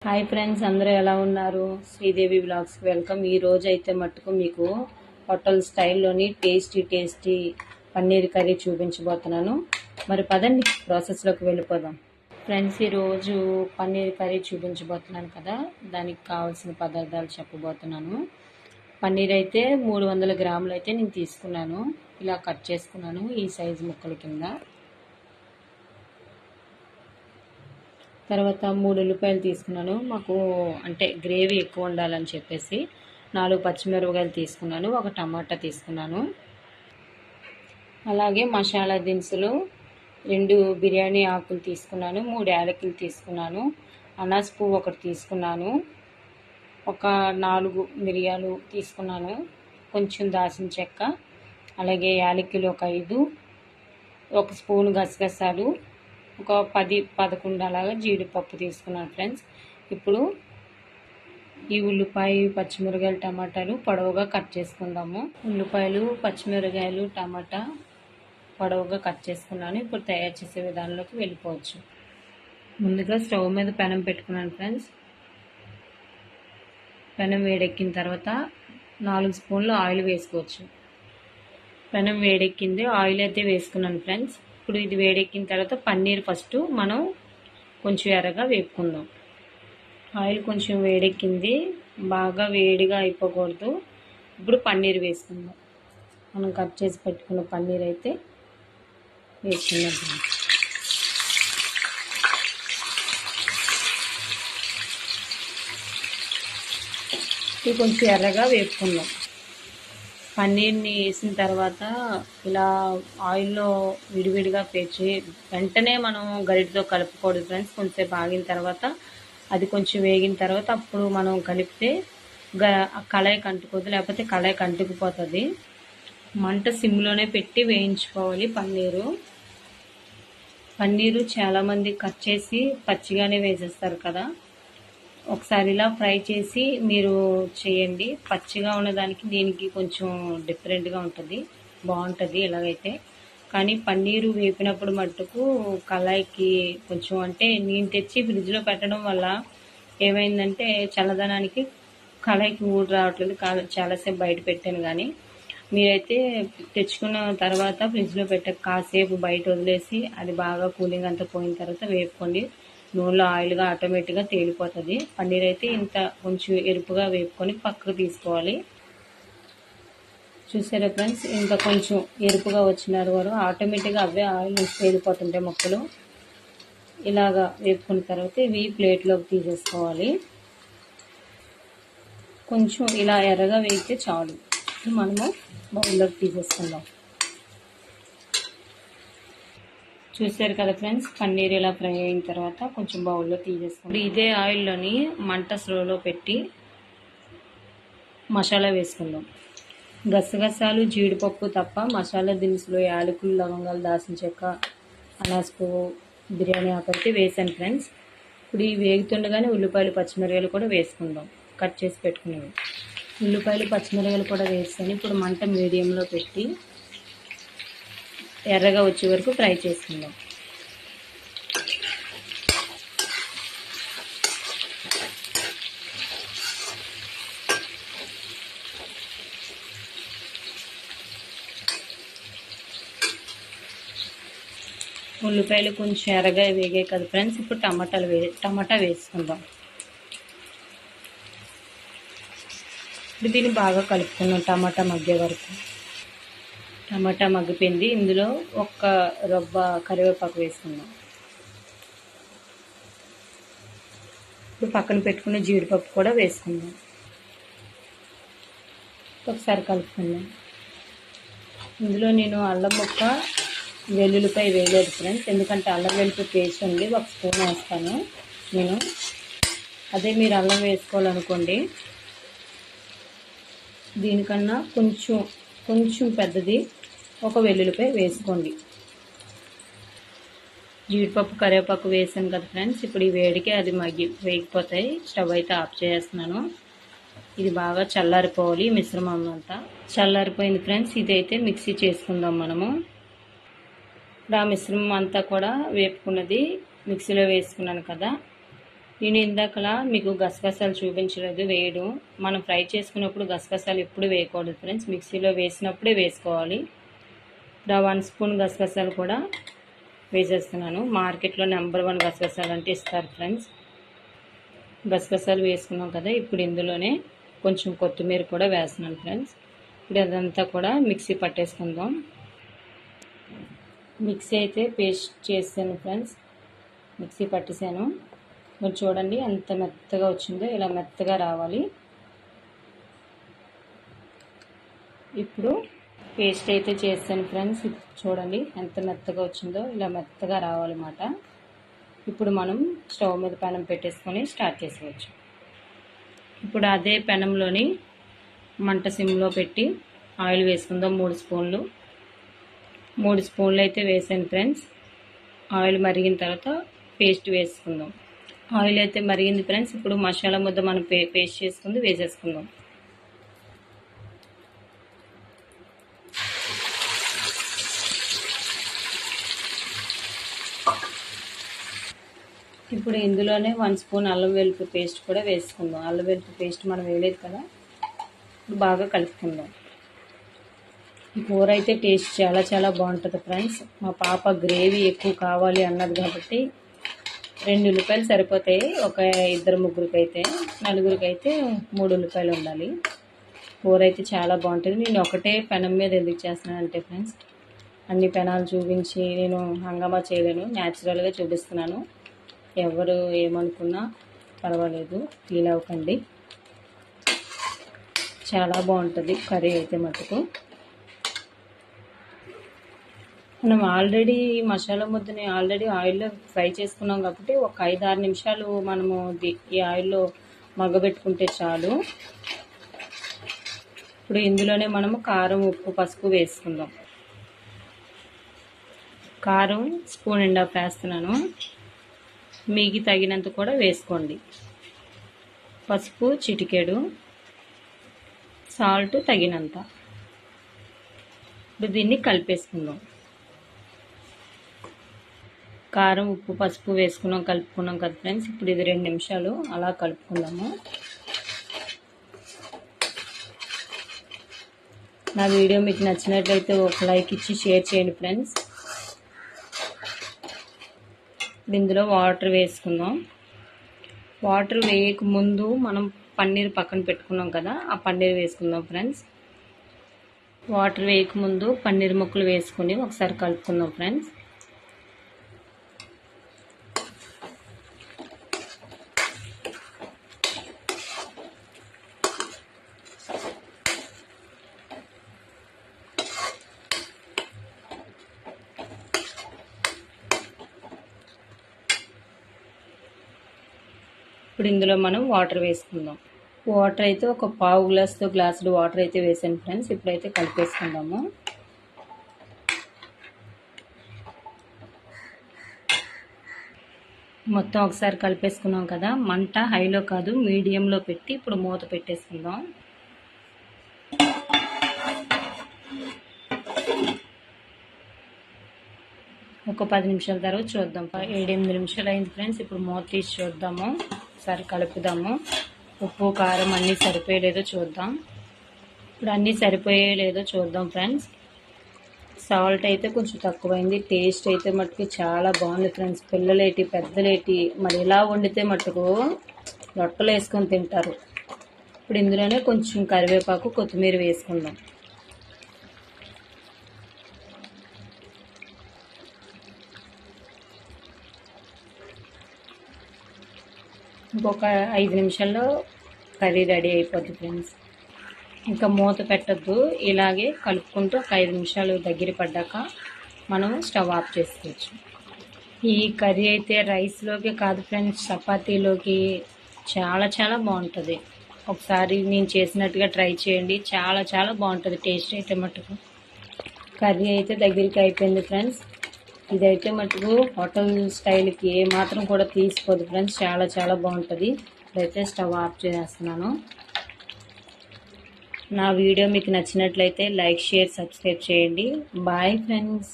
Hi friends, అందరూ ఎలా ఉన్నారు? శ్రీదేవి బ్లాగ్స్కి వెల్కమ్. ఈ రోజు అయితే మట్టుకు మీకు హోటల్ స్టైల్లోని టేస్టీ పన్నీర్ కర్రీ చూపించబోతున్నాను. మరి పదండి ప్రాసెస్లోకి వెళ్ళిపోదాం. ఫ్రెండ్స్, ఈరోజు పన్నీర్ కర్రీ చూపించబోతున్నాను కదా, దానికి కావాల్సిన పదార్థాలు చెప్పబోతున్నాను. పన్నీర్ అయితే 300 గ్రాములు అయితే నేను తీసుకున్నాను. ఇలా కట్ చేసుకున్నాను ఈ సైజు ముక్కల కింద. తర్వాత 3 ఉల్లిపాయలు తీసుకున్నాను. మాకు అంటే గ్రేవీ ఎక్కువ ఉండాలని చెప్పేసి 4 పచ్చిమిరపకాయలు తీసుకున్నాను. 1 టమాటా తీసుకున్నాను. అలాగే మసాలా దినుసులు 2 బిర్యానీ ఆకులు తీసుకున్నాను. 3 యాలకులు తీసుకున్నాను. అనాస్ పువ్వు 1 తీసుకున్నాను. ఒక 4 మిరియాలు తీసుకున్నాను. కొంచెం దాల్చిన చెక్క, అలాగే యాలకులు ఒక 5, 1 స్పూన్ గసగసాలు, ఒక 10-11 అలాగా జీడిపప్పు తీసుకున్నాను ఫ్రెండ్స్. ఇప్పుడు ఈ ఉల్లిపాయ, పచ్చిమిరకాయలు, టమాటాలు పొడవుగా కట్ చేసుకుందాము. ఉల్లిపాయలు, పచ్చిమిరకాయలు, టమాటా పొడవుగా కట్ చేసుకున్నాను. ఇప్పుడు తయారు చేసే విధానంలోకి వెళ్ళిపోవచ్చు. ముందుగా స్టవ్ మీద పెనం పెట్టుకున్నాను ఫ్రెండ్స్. పెనం వేడెక్కిన తర్వాత 4 స్పూన్లు ఆయిల్ వేసుకోవచ్చు. పెనం వేడెక్కింది, ఆయిల్ అయితే వేసుకున్నాను ఫ్రెండ్స్. ఇప్పుడు ఇది వేడెక్కిన తర్వాత పన్నీర్ ఫస్ట్ మనం కొంచెం ఎర్రగా వేపుకుందాం. ఆయిల్ కొంచెం వేడెక్కింది, బాగా వేడిగా అయిపోకూడదు. ఇప్పుడు పన్నీర్ వేసుకుందాం. మనం కట్ చేసి పెట్టుకున్న పన్నీర్ అయితే వేసుకుందాం. ఇది కొంచెం ఎర్రగా వేపుకుందాం. పన్నీర్ని వేసిన తర్వాత ఇలా ఆయిల్లో విడివిడిగా పేర్చి వెంటనే మనం గరిటతో కలుపుకూడదు ఫ్రెండ్స్. కొంచెంసేపు ఆగిన తర్వాత అది కొంచెం వేగిన తర్వాత అప్పుడు మనం కలిపితే కళాయికి అంటుకోదు, లేకపోతే కళాయికి అంటుకుపోతుంది. మంట సిమ్లోనే పెట్టి వేయించుకోవాలి. పన్నీరు చాలామంది కట్ చేసి పచ్చిగానే వేసేస్తారు కదా. ఒకసారి ఇలా ఫ్రై చేసి మీరు చేయండి. పచ్చిగా ఉన్నదానికి దీనికి కొంచెం డిఫరెంట్గా ఉంటుంది, బాగుంటుంది ఇలాగైతే. కానీ పన్నీరు వేపినప్పుడు మట్టుకు కళాయికి కొంచెం అంటే నేను తెచ్చి ఫ్రిడ్జ్లో పెట్టడం వల్ల ఏమైందంటే చల్లదనానికి కళాయికి ఊడి రావట్లేదు. చాలాసేపు బయట పెట్టాను. కానీ మీరైతే తెచ్చుకున్న తర్వాత ఫ్రిడ్జ్లో కాసేపు బయట వదిలేసి అది బాగా కూలింగ్ అంతా పోయిన తర్వాత వేపుకోండి. నూనెలో ఆయిల్గా ఆటోమేటిక్గా తేలిపోతుంది. పన్నీర్ అయితే ఇంత కొంచెం ఎరుపుగా వేపుకొని పక్కకు తీసుకోవాలి. చూసారా ఫ్రెండ్స్, ఇంకా కొంచెం ఎరుపుగా వచ్చినారు వారు ఆటోమేటిక్గా అవే ఆయిల్ తేలిపోతుంటాయి ముక్కలు. ఇలాగా వేపుకున్న తర్వాత ఇవి ప్లేట్లోకి తీసేసుకోవాలి. కొంచెం ఇలా ఎర్రగా వేగితే చాలు. మనము బౌల్లోకి తీసేసుకుందాం. చూసారు కదా ఫ్రెండ్స్, పన్నీర్ ఇలా ఫ్రై అయిన తర్వాత కొంచెం బౌల్లో తీసేసుకోండి. ఇదే ఆయిల్లోని మంట స్లోలో పెట్టి మసాలా వేసుకుందాం. గసగసాలు, జీడిపప్పు తప్ప మసాలా దినుసులు, యాలకులు, లవంగాలు, దాల్చిన చెక్క, అనాస్ పువ్వు, బిర్యానీ ఆకు అయితే వేసాను ఫ్రెండ్స్. ఇప్పుడు ఈ వేగుతుండగానే ఉల్లిపాయలు, పచ్చిమిరకాయలు కూడా వేసుకుందాం. కట్ చేసి పెట్టుకునేవి ఉల్లిపాయలు, పచ్చిమిరకాయలు కూడా వేసాను. ఇప్పుడు మంట మీడియంలో పెట్టి ఎర్రగా వచ్చే వరకు ఫ్రై చేసుకుందాం. ఉల్లిపాయలు కొంచెం ఎర్రగా వేగాయి కదా ఫ్రెండ్స్. ఇప్పుడు టమాటా వేసుకుందాం. ఇప్పుడు దీన్ని బాగా కలుపుకుందాం టమాటా మగ్గే వరకు. టమాటా మగ్గిపోయింది. ఇందులో 1 రవ్వ కరివేపాకు వేసుకుందాం. ఇప్పుడు పక్కన పెట్టుకున్న జీడిపప్పు కూడా వేసుకుందాం. ఒకసారి కలుపుకుందాం. ఇందులో నేను అల్లం ముక్క, వెల్లుల్లిపాయ వేయలేదు ఫ్రెండ్స్, ఎందుకంటే అల్లం వెల్లుల్లి పేస్ట్ ఉంది. 1 స్పూన్ వేస్తాను నేను. అదే మీరు అల్లం వేసుకోవాలనుకోండి, దీనికన్నా కొంచెం పెద్దది 1 వెల్లుల్లిపాయ వేసుకోండి. జీడిపప్పు, కరివేపాకు వేసాను కదా ఫ్రెండ్స్. ఇప్పుడు ఈ వేడికి అది వేగిపోతాయి. స్టవ్ అయితే ఆఫ్ చేస్తున్నాను. ఇది బాగా చల్లారిపోవాలి. మిశ్రమం అంతా చల్లారిపోయింది ఫ్రెండ్స్. ఇదైతే మిక్సీ చేసుకుందాం మనము. ఇప్పుడు ఆ మిశ్రమం అంతా కూడా వేపుకున్నది మిక్సీలో వేసుకున్నాను కదా, నేను ఇందాకలా మీకు గసగసాలు చూపించలేదు వేయడం. మనం ఫ్రై చేసుకున్నప్పుడు గసగసాలు ఎప్పుడు వేయకూడదు ఫ్రెండ్స్, మిక్సీలో వేసినప్పుడే వేసుకోవాలి. ఇప్పుడు 1 స్పూన్ గసగసాలు కూడా వేసేస్తున్నాను. మార్కెట్లో నెంబర్ 1 గసగసాలు అంటే ఇస్తారు ఫ్రెండ్స్. గసగసాలు వేసుకున్నాం కదా, ఇప్పుడు ఇందులోనే కొంచెం కొత్తిమీర కూడా వేస్తున్నాను ఫ్రెండ్స్. ఇప్పుడు అదంతా కూడా మిక్సీ పట్టేసుకుందాం. మిక్సీ అయితే పేస్ట్ చేసాను ఫ్రెండ్స్, మిక్సీ పట్టేసాను. మీరు చూడండి ఎంత మెత్తగా వచ్చిందో, ఇలా మెత్తగా రావాలి. ఇప్పుడు పేస్ట్ అయితే చేస్తాను ఫ్రెండ్స్, చూడండి ఎంత మెత్తగా వచ్చిందో, ఇలా మెత్తగా రావాలన్నమాట. ఇప్పుడు మనం స్టవ్ మీద పెనం పెట్టేసుకొని స్టార్ట్ చేసేయచ్చు. ఇప్పుడు అదే పెనంలోని మంట సిమ్లో పెట్టి ఆయిల్ వేసుకుందాం. 3 స్పూన్లు 3 స్పూన్లు అయితే వేసాను ఫ్రెండ్స్. ఆయిల్ మరిగిన తర్వాత పేస్ట్ వేసుకుందాం. ఆయిల్ అయితే మరిగింది ఫ్రెండ్స్. ఇప్పుడు మసాలా ముద్ద మనం పేస్ట్ చేసుకుంది వేసేసుకుందాం. ఇప్పుడు ఇందులోనే 1 స్పూన్ అల్లం వెల్లుల్లి పేస్ట్ కూడా వేసుకుందాం. అల్లం వెల్లుల్లి పేస్ట్ మనం వేయలేదు కదా, బాగా కలుపుకుందాం. ఈ కూర అయితే టేస్ట్ చాలా చాలా బాగుంటుంది ఫ్రెండ్స్. మా పాప గ్రేవీ ఎక్కువ కావాలి అన్నది కాబట్టి 2 ఉల్లిపాయలు సరిపోతాయి. ఒక 2-3కి అయితే, 4కి అయితే 3 ఉల్లిపాయలు ఉండాలి. కూర అయితే చాలా బాగుంటుంది. నేను ఒకటే పెనం మీద ఎందుకు చేస్తున్నానంటే ఫ్రెండ్స్, అన్ని పెనాలు చూపించి నేను హంగామా చేయలేను, న్యాచురల్గా చూపిస్తున్నాను. ఎవరు ఏమనుకున్నా పర్వాలేదు, ఫీల్ అవ్వకండి. చాలా బాగుంటుంది కర్రీ అయితే మటుకు. మనం ఆల్రెడీ మసాలా ముద్దని ఆయిల్లో ఫ్రై చేసుకున్నాం కాబట్టి ఒక 5-6 నిమిషాలు మనము ఈ ఆయిల్లో మగ్గబెట్టుకుంటే చాలు. ఇప్పుడు ఇందులోనే మనము కారం, ఉప్పు, పసుపు వేసుకుందాం. కారం 1.5 స్పూన్ వేస్తున్నాను, మీకు తగినంత కూడా వేసుకోండి. పసుపు చిటికెడు, సాల్ట్ తగినంత. ఇప్పుడు దీన్ని కలిపేసుకుందాం. కారం, ఉప్పు, పసుపు వేసుకున్నాం, కలుపుకున్నాం కదా ఫ్రెండ్స్. ఇప్పుడు ఇది 2 నిమిషాలు అలా కలుపుకుందాము. నా వీడియో మీకు నచ్చినట్లయితే ఒక లైక్ ఇచ్చి షేర్ చేయండి ఫ్రెండ్స్. ఇందులో వాటర్ వేసుకుందాం. వాటర్ వేయక ముందు మనం పన్నీర్ పక్కన పెట్టుకున్నాం కదా, ఆ పన్నీర్ వేసుకుందాం ఫ్రెండ్స్. వాటర్ వేయక ముందు పన్నీర్ ముక్కలు వేసుకొని ఒకసారి కలుపుకుందాం ఫ్రెండ్స్. ఇప్పుడు ఇందులో మనం వాటర్ వేసుకుందాం. వాటర్ అయితే ఒక 1/4 గ్లాసుడు వాటర్ అయితే వేసాను ఫ్రెండ్స్. ఇప్పుడైతే కలిపేసుకుందాము. మొత్తం ఒకసారి కలిపేసుకున్నాం కదా, మంట హైలో కాదు మీడియంలో పెట్టి ఇప్పుడు మూత పెట్టేసుకుందాం. ఒక 10 నిమిషాల తర్వాత చూద్దాం. 7-8 నిమిషాలు అయింది ఫ్రెండ్స్. ఇప్పుడు మూత తీసి చూద్దాము, ఒకసారి కలుపుదాము. ఉప్పు, కారం అన్నీ సరిపోయలేదో చూద్దాం. ఇప్పుడు అన్నీ సరిపోయేలేదో చూద్దాం ఫ్రెండ్స్. సాల్ట్ అయితే కొంచెం తక్కువైంది. టేస్ట్ అయితే మటుకు చాలా బాగుంది ఫ్రెండ్స్. పిల్లలేటి పెద్దలేటి మరి ఇలా వండితే మటుకు లొట్టలు వేసుకొని తింటారు. ఇప్పుడు ఇందులోనే కొంచెం కరివేపాకు, కొత్తిమీర వేసుకుందాం. ఇంకొక 5 నిమిషాల్లో కర్రీ రెడీ అయిపోద్ది ఫ్రెండ్స్. ఇంకా మూత పెట్టద్దు, ఇలాగే కలుపుకుంటూ ఒక 5 నిమిషాలు దగ్గర పడ్డాక మనం స్టవ్ ఆఫ్ చేసుకోవచ్చు. ఈ కర్రీ అయితే రైస్లోకి కాదు ఫ్రెండ్స్, చపాతీలోకి చాలా చాలా బాగుంటుంది. ఒకసారి నేను చేసినట్టుగా ట్రై చేయండి, చాలా చాలా బాగుంటుంది టేస్ట్ అయితే మటుకు. కర్రీ అయితే దగ్గరికి అయిపోయింది ఫ్రెండ్స్. ఇదైతే మటుకు హోటల్ స్టైల్కి ఏ మాత్రం కూడా తీసిపోదు ఫ్రెండ్స్, చాలా చాలా బాగుంటుంది. ఇప్పుడైతే స్టవ్ ఆఫ్ చేస్తున్నాను. నా వీడియో మీకు నచ్చినట్లయితే లైక్, షేర్, సబ్స్క్రైబ్ చేయండి. Bye friends.